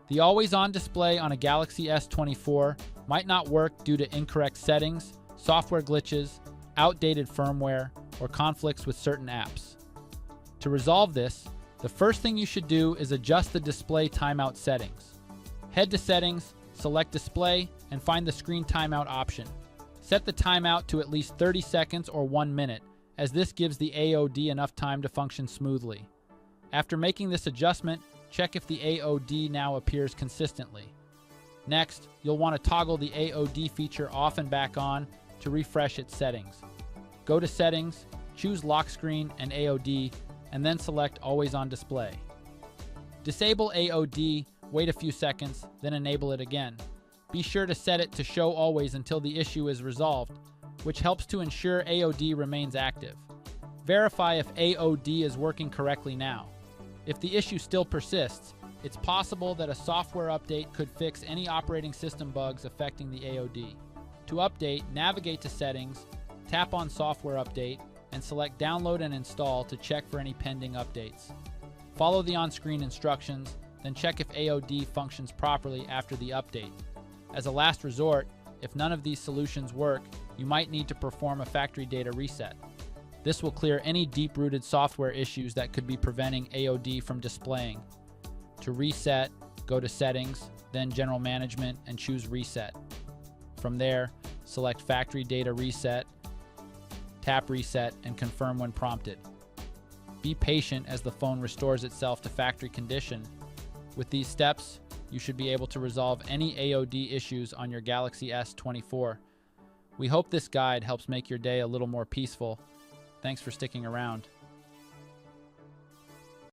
The always-on display on a Galaxy S24 might not work due to incorrect settings, software glitches, outdated firmware, or conflicts with certain apps. To resolve this, the first thing you should do is adjust the display timeout settings. Head to Settings, select Display, and find the Screen Timeout option. Set the timeout to at least 30 seconds or 1 minute, as this gives the AOD enough time to function smoothly. After making this adjustment, check if the AOD now appears consistently. Next, you'll want to toggle the AOD feature off and back on to refresh its settings. Go to Settings, choose Lock Screen and AOD, and then select Always On Display. Disable AOD, wait a few seconds, then enable it again. Be sure to set it to Show Always until the issue is resolved, which helps to ensure AOD remains active. Verify if AOD is working correctly now. If the issue still persists, it's possible that a software update could fix any operating system bugs affecting the AOD. To update, navigate to Settings, tap on Software Update, and select Download and Install to check for any pending updates. Follow the on-screen instructions, then check if AOD functions properly after the update. As a last resort, if none of these solutions work, you might need to perform a factory data reset. This will clear any deep-rooted software issues that could be preventing AOD from displaying. To reset, go to Settings, then General Management, and choose Reset. From there, select Factory Data Reset, tap Reset, and confirm when prompted. Be patient as the phone restores itself to factory condition. With these steps, you should be able to resolve any AOD issues on your Galaxy S24. We hope this guide helps make your day a little more peaceful. Thanks for sticking around.